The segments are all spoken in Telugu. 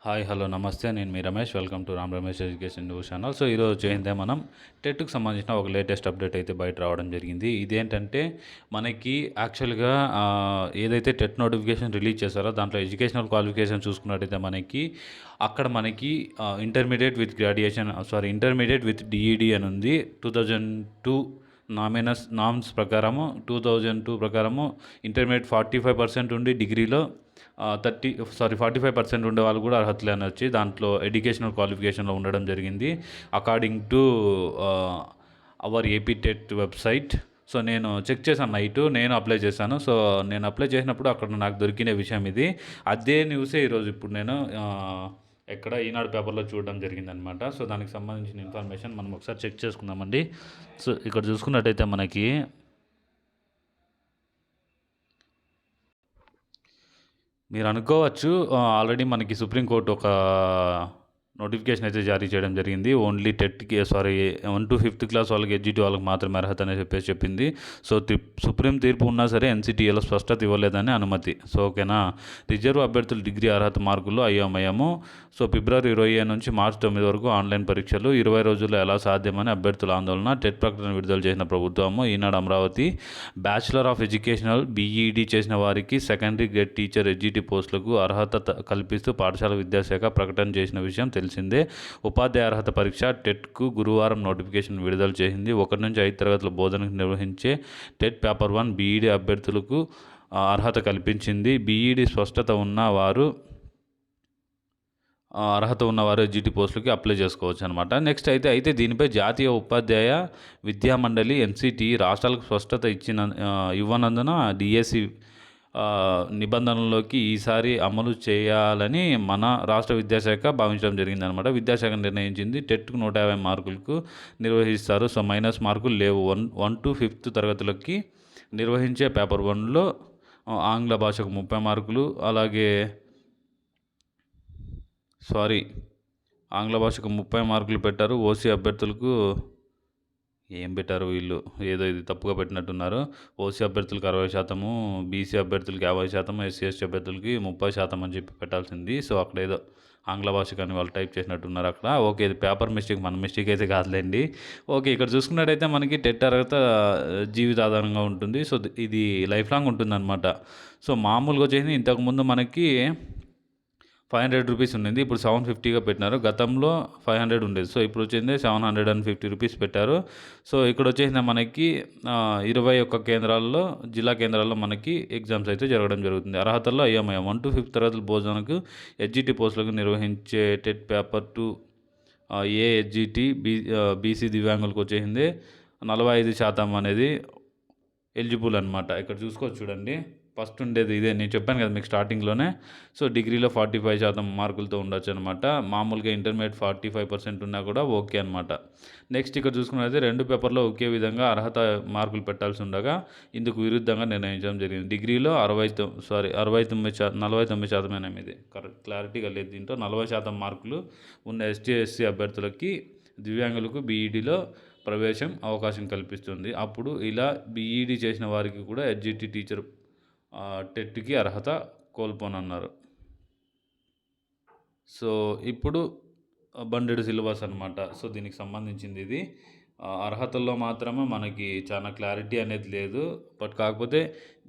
హాయ్ హలో నమస్తే నేను మీ Ramesh welcome to Ram Ramesh education news channel. So ఈరోజు ఏంటంటే మనం టెట్కి సంబంధించిన ఒక లేటెస్ట్ అప్డేట్ అయితే బయట రావడం జరిగింది. ఇదేంటంటే మనకి యాక్చువల్గా ఏదైతే టెట్ నోటిఫికేషన్ రిలీజ్ చేశారో దాంట్లో ఎడ్యుకేషనల్ క్వాలిఫికేషన్ చూసుకున్నట్టయితే మనకి intermediate with graduation intermediate with DEd అని ఉంది. 2002 నామ్స్ ప్రకారము 2002 ప్రకారము ఇంటర్మీడియట్ 45% ఉండి డిగ్రీలో 45% ఉండే వాళ్ళు కూడా అర్హతలే అనొచ్చి దాంట్లో ఎడ్యుకేషనల్ క్వాలిఫికేషన్లో ఉండడం జరిగింది according to our AP TET website. So నేను చెక్ చేశాను నేను అప్లై చేశాను. సో నేను అప్లై చేసినప్పుడు అక్కడ నాకు దొరికిన విషయం ఇది. అదే న్యూసే ఈరోజు ఇప్పుడు నేను ఎక్కడ ఈనాడు పేపర్లో చూడడం జరిగిందనమాట. సో దానికి సంబంధించిన ఇన్ఫర్మేషన్ మనం ఒకసారి చెక్ చేసుకుందామండి. సో ఇక్కడ చూసుకున్నట్టయితే మనకి మీరు అనుకోవచ్చు ఆల్రెడీ మనకి సుప్రీంకోర్టు ఒక నోటిఫికేషన్ అయితే జారీ చేయడం జరిగింది. ఓన్లీ టెట్కి 1 to 5th క్లాస్ వాళ్ళకి ఎడ్జిటి వాళ్ళకి మాత్రమే అర్హత అని చెప్పింది. సో సుప్రీం తీర్పు ఉన్నా సరే ఎన్సిటిఏలో స్పష్టత ఇవ్వలేదని అనుమతి. సో ఓకేనా. రిజర్వ్ అభ్యర్థులు డిగ్రీ అర్హత మార్కుల్లో అయోమయము. సో ఫిబ్రవరి 25 నుంచి మార్చి 9 వరకు ఆన్లైన్ పరీక్షలు 20 రోజుల్లో ఎలా సాధ్యమని అభ్యర్థుల ఆందోళన. టెట్ ప్రకటన విడుదల చేసిన ప్రభుత్వము. Eenadu Amaravati. Bachelor of educational BEd చేసిన వారికి సెకండరీ గ్రేడ్ టీచర్ ఎడ్జిటి పోస్టులకు అర్హత కల్పిస్తూ పాఠశాల విద్యాశాఖ ప్రకటన చేసిన విషయం తెలిసిందే. ఉపాధ్యాయ అర్హత పరీక్ష టెట్కు గురువారం నోటిఫికేషన్ విడుదల చేసింది. 1 నుంచి 5 తరగతుల బోధనకు నిర్వహించే టెట్ పేపర్ 1 బీఈడి అభ్యర్థులకు అర్హత కల్పించింది. బీఈడి అర్హత ఉన్నవారు ఎడ్జిటి పోస్టులకి అప్లై చేసుకోవచ్చు అనమాట. నెక్స్ట్ అయితే దీనిపై జాతీయ ఉపాధ్యాయ విద్యా మండలి ఎన్సిటిఈ రాష్ట్రాలకు స్పష్టత ఇవ్వనందున డిఎస్సి నిబంధనల్లోకి ఈసారి అమలు చేయాలని మన రాష్ట్ర విద్యాశాఖ భావించడం జరిగిందనమాట. విద్యాశాఖ నిర్ణయించింది. టెట్కు 150 మార్కులకు నిర్వహిస్తారు. సో మైనస్ మార్కులు లేవు. 1 to 5th తరగతులకి నిర్వహించే పేపర్ 1లో ఆంగ్ల భాషకు 30 మార్కులు అలాగే ఆంగ్ల భాషకు 30 మార్కులు పెట్టారు. ఓసీ అభ్యర్థులకు ఏం పెట్టారు వీళ్ళు, ఏదో ఇది తప్పుగా పెట్టినట్టున్నారు. ఓసీ అభ్యర్థులకు 60%, బీసీ అభ్యర్థులకి 50%, ఎస్సీ ఎస్టీ అభ్యర్థులకి 30% అని చెప్పి పెట్టాల్సింది. సో అక్కడ ఏదో ఆంగ్ల భాష కానీ వాళ్ళు టైప్ చేసినట్టున్నారు అక్కడ. ఓకే, ఇది పేపర్ మిస్టేక్, మన మిస్టేక్ అయితే కాదులేండి. ఓకే, ఇక్కడ చూసుకున్నట్టయితే మనకి టెట్ అర్హత జీవితాధారంగా ఉంటుంది. సో ఇది లైఫ్ లాంగ్ ఉంటుందన్నమాట. సో మామూలుగా వచ్చేసి ఇంతకుముందు మనకి 500 రూపీస్ ఉండింది, ఇప్పుడు 750గా పెట్టినారు. గతంలో 500 ఉండేది. సో ఇప్పుడు వచ్చింది 750 రూపీస్ పెట్టారు. సో ఇక్కడ వచ్చేసింది మనకి 21 కేంద్రాల్లో, జిల్లా కేంద్రాల్లో మనకి ఎగ్జామ్స్ అయితే జరగడం జరుగుతుంది. అర్హతల్లో అయోమయం. 1 to 5th తరగతుల బోధనకు ఎడ్జిటి పోస్టులకు నిర్వహించే టెట్ పేపర్ 2 ఎడ్జిటి బీసీ దివ్యాంగులకు వచ్చేసింది 45% అనేది ఎలిజిబుల్ అనమాట. ఇక్కడ చూసుకోవచ్చు చూడండి, ఫస్ట్ ఉండేది ఇదే, నేను చెప్పాను కదా మీకు స్టార్టింగ్లోనే. సో డిగ్రీలో 45% మార్కులతో ఉండొచ్చు అనమాట. మామూలుగా ఇంటర్మీడియట్ 45% ఉన్నా కూడా ఓకే అనమాట. నెక్స్ట్ ఇక్కడ చూసుకున్నట్లయితే 2 పేపర్లో ఒకే విధంగా అర్హత మార్కులు పెట్టాల్సి ఉండగా ఇందుకు విరుద్ధంగా నిర్ణయించడం జరిగింది. డిగ్రీలో 49% ఇది కరెక్ట్ క్లారిటీగా లేదు. దీంట్లో 40% మార్కులు ఉన్న ఎస్టీ ఎస్సీ అభ్యర్థులకి దివ్యాంగులకు బీఈడిలో ప్రవేశం అవకాశం కల్పిస్తుంది. అప్పుడు ఇలా బీఈడి చేసిన వారికి కూడా ఎడ్జిటి టీచర్ టెట్కి అర్హత కోల్పోనన్నారు. సో ఇప్పుడు బండెడ్ సిలబస్ అనమాట. సో దీనికి సంబంధించింది ఇది. అర్హతల్లో మాత్రమే మనకి చాలా క్లారిటీ అనేది లేదు. బట్ కాకపోతే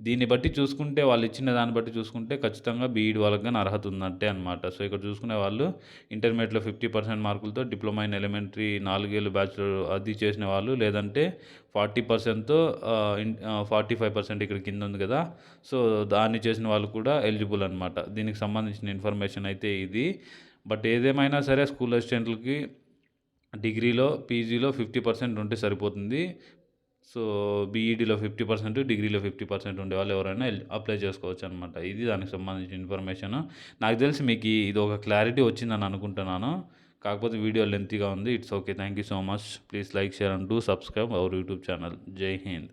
దీన్ని బట్టి చూసుకుంటే, వాళ్ళు ఇచ్చిన దాన్ని బట్టి చూసుకుంటే ఖచ్చితంగా బీఈడి వాళ్ళకి కానీ అర్హత ఉన్నట్టే అనమాట. సో ఇక్కడ చూసుకునే వాళ్ళు ఇంటర్మీడియట్లో 50% మార్కులతో డిప్లొమా ఇన్ ఎలిమెంటరీ 4 ఏళ్ళు బ్యాచులర్ అది చేసిన వాళ్ళు, లేదంటే 40%తో 45% ఇక్కడ కింద ఉంది కదా, సో దాన్ని చేసిన వాళ్ళు కూడా ఎలిజిబుల్ అనమాట. దీనికి సంబంధించిన ఇన్ఫర్మేషన్ అయితే ఇది. బట్ ఏదేమైనా సరే స్కూల్ అసిస్టెంట్లకి డిగ్రీలో పీజీలో 50% ఉంటే సరిపోతుంది. సో బీఈడీలో 50%, డిగ్రీలో 50% ఉండే వాళ్ళు ఎవరైనా అప్లై చేసుకోవచ్చు అనమాట. ఇది దానికి సంబంధించిన ఇన్ఫర్మేషన్. నాకు తెలిసి మీకు ఇది ఒక క్లారిటీ వచ్చిందని అనుకుంటున్నాను. కాకపోతే వీడియో లెంతీగా ఉంది. It's okay. Thank you so much. Please like, share and do subscribe our YouTube channel. జై హింద్.